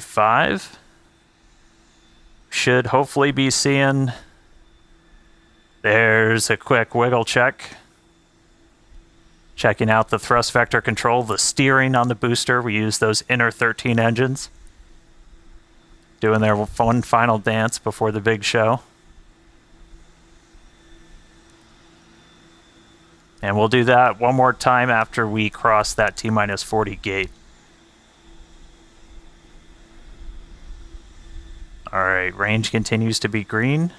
5. Should hopefully be seeing. There's a quick wiggle check. Checking out the thrust vector control, the steering on the booster. We use those inner 13 engines. Doing their one final dance before the big show. And we'll do that one more time after we cross that T-minus 40 gate. Alright, range continues to be green.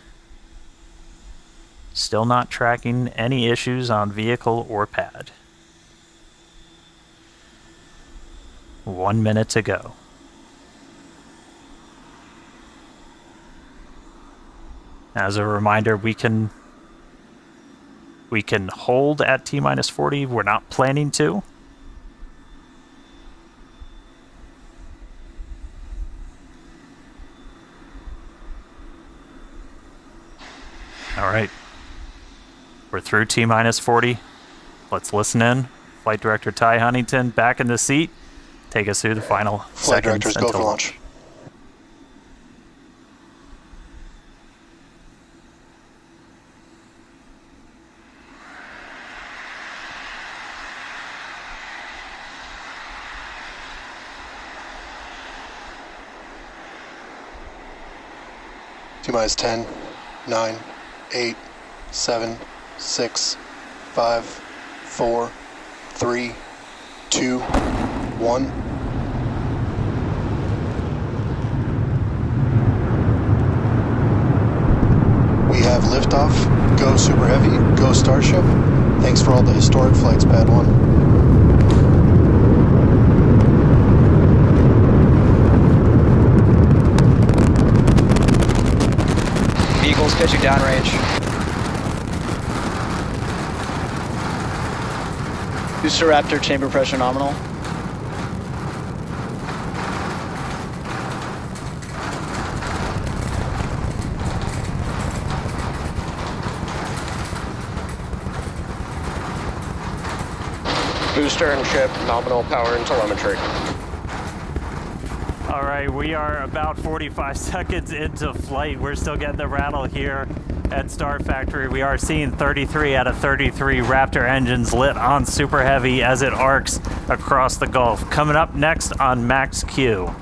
Still not tracking any issues on vehicle or pad. 1 minute to go. As a reminder, we can hold at T-minus 40. We're not planning to. All right. We're through T-minus 40. Let's listen in. Flight Director Ty Huntington back in the seat. Take us through the final Flight seconds Directors, go for launch. T-minus 10, 9, 8, 7, 6, 5, 4, 3, 2, 1. We have liftoff. Go Super Heavy. Go Starship. Thanks for all the historic flights, Pad 1. Vehicles pitching downrange. Booster Raptor chamber pressure nominal. Booster and ship, nominal power and telemetry. All right, we are about 45 seconds into flight. We're still getting the rattle here at Star Factory. We are seeing 33 out of 33 Raptor engines lit on Super Heavy as it arcs across the Gulf. Coming up next on Max Q.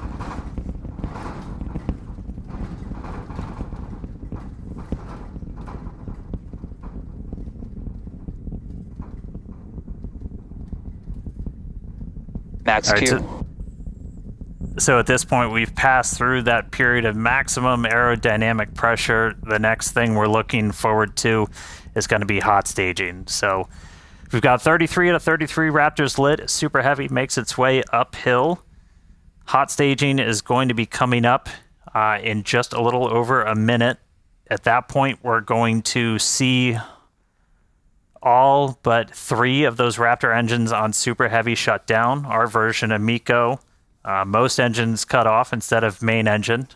Max Q. So at this point, we've passed through that period of maximum aerodynamic pressure. The next thing we're looking forward to is going to be hot staging. So we've got 33 out of 33 Raptors lit. Super Heavy makes its way uphill. Hot staging is going to be coming up in just a little over a minute. At that point, we're going to see all but 3 of those Raptor engines on Super Heavy shut down. Our version of MECO. Most engines cut off instead of main engine.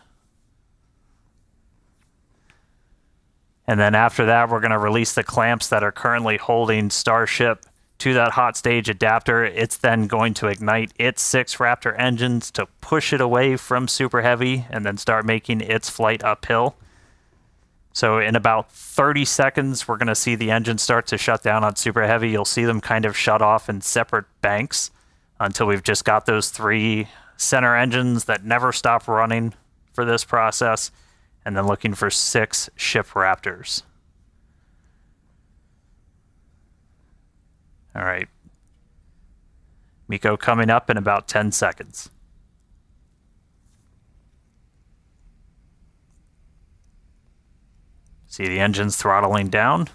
And then after that, we're going to release the clamps that are currently holding Starship to that hot stage adapter. It's then going to ignite its 6 Raptor engines to push it away from Super Heavy and then start making its flight uphill. So in about 30 seconds, we're going to see the engines start to shut down on Super Heavy. You'll see them kind of shut off in separate banks until we've just got those 3 center engines that never stop running for this process, and then looking for 6 ship Raptors. All right. MECO coming up in about 10 seconds. See the engines throttling down.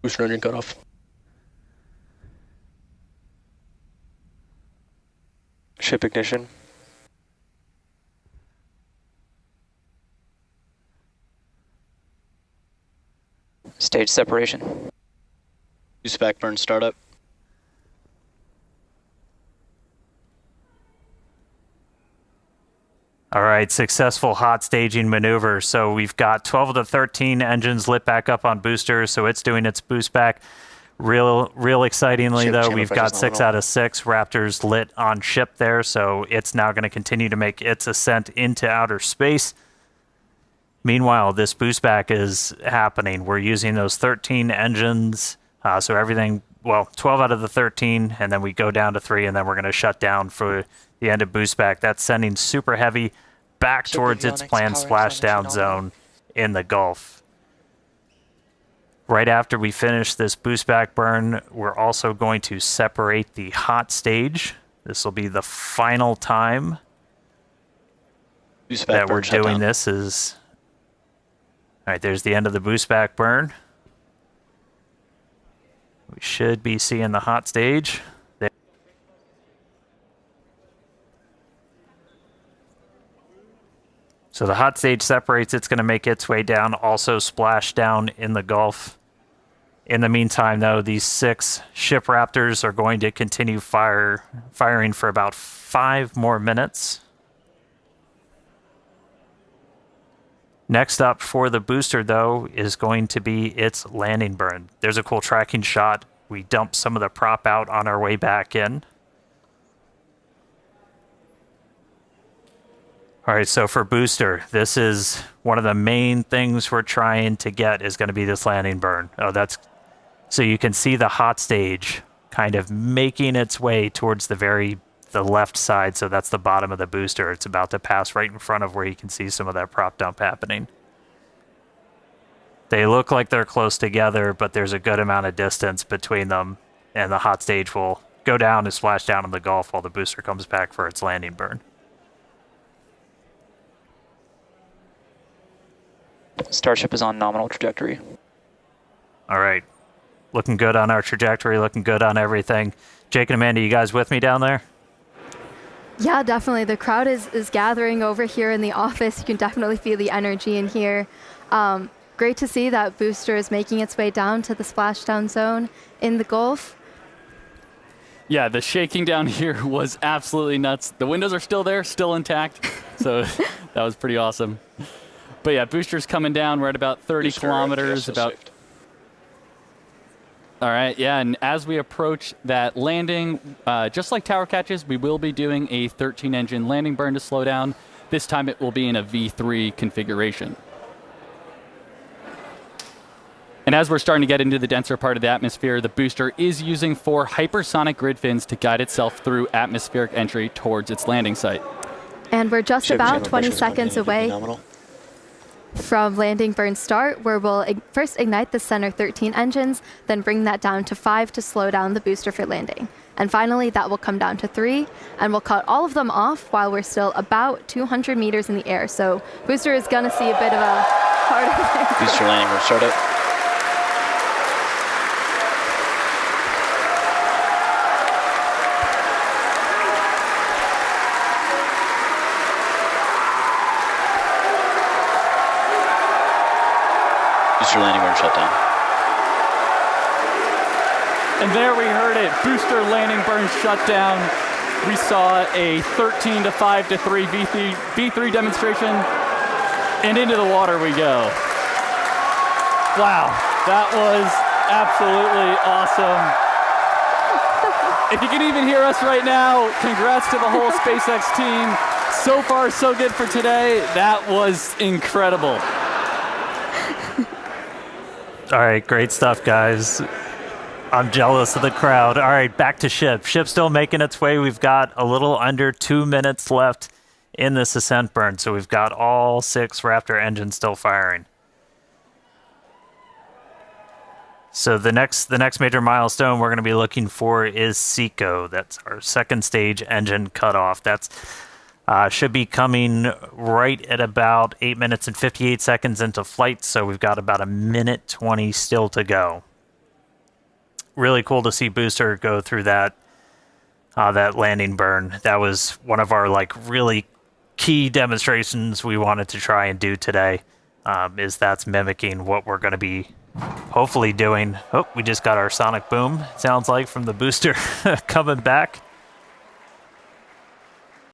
Booster engine cutoff. Ship ignition. Stage separation. Use backburn startup. All right, successful hot staging maneuver. So we've got 12 of the 13 engines lit back up on boosters, so it's doing its boost back. Real excitingly, Ship though, chamber we've got pressure's 6 nominal. out of 6 Raptors lit on ship there, so it's now going to continue to make its ascent into outer space. Meanwhile, this boost back is happening. We're using those 13 engines, so everything, 12 out of the 13, and then we go down to 3, and then we're going to shut down for the end of boost back. That's sending Super Heavy back towards its planned splashdown zone in the Gulf. Right after we finish this boost back burn, we're also going to separate the hot stage. This will be the final time Boost back that burn we're shutdown. doing this. All right, there's the end of the boost back burn. We should be seeing the hot stage. There. So the hot stage separates. It's going to make its way down, also splash down in the Gulf. In the meantime, though, these 6 ship Raptors are going to continue firing for about 5 more minutes. Next up for the booster, though, is going to be its landing burn. There's a cool tracking shot. We dump some of the prop out on our way back in. All right, so for booster, this is one of the main things we're trying to get is going to be this landing burn. So you can see the hot stage kind of making its way towards the left side. So that's the bottom of the booster. It's about to pass right in front of where you can see some of that prop dump happening. They look like they're close together, but there's a good amount of distance between them, and the hot stage will go down and splash down in the Gulf while the booster comes back for its landing burn. Starship is on nominal trajectory. All right. Looking good on our trajectory, looking good on everything. Jake and Amanda, you guys with me down there? Yeah, definitely. The crowd is gathering over here in the office. You can definitely feel the energy in here. Great to see that booster is making its way down to the splashdown zone in the Gulf. Yeah, the shaking down here was absolutely nuts. The windows are still there, still intact, so that was pretty awesome. But yeah, booster's coming down. We're at about 30 Booster, kilometers. yes, so saved. All right, yeah, and as we approach that landing, just like tower catches, we will be doing a 13-engine landing burn to slow down. This time it will be in a V3 configuration. And as we're starting to get into the denser part of the atmosphere, the booster is using 4 hypersonic grid fins to guide itself through atmospheric entry towards its landing site. And we're just Ship about chamber 20 pressure's seconds maintaining away nominal. from landing burn start, where we'll first ignite the center 13 engines, then bring that down to 5 to slow down the booster for landing. And finally, that will come down to 3, and we'll cut all of them off while we're still about 200 meters in the air. So booster is going to see a bit of a harder Booster landing burn startup. Booster landing burn shutdown. And there we heard it, booster landing burn shutdown. We saw a 13 to 5 to 3 V3 demonstration, and into the water we go. Wow, that was absolutely awesome. If you can even hear us right now, congrats to the whole SpaceX team. So far, so good for today. That was incredible. All right, great stuff, guys. I'm jealous of the crowd. All right, back to ship. Ship's still making its way. We've got a little under 2 minutes left in this ascent burn, so we've got all 6 Raptor engines still firing. So the next major milestone we're going to be looking for is SECO. That's our second stage engine cutoff. That's should be coming right at about 8 minutes and 58 seconds into flight, so we've got about 1:20 still to go. Really cool to see Booster go through that landing burn. That was one of our really key demonstrations we wanted to try and do today. That's mimicking what we're going to be hopefully doing. Oh, we just got our sonic boom, sounds like, from the Booster coming back.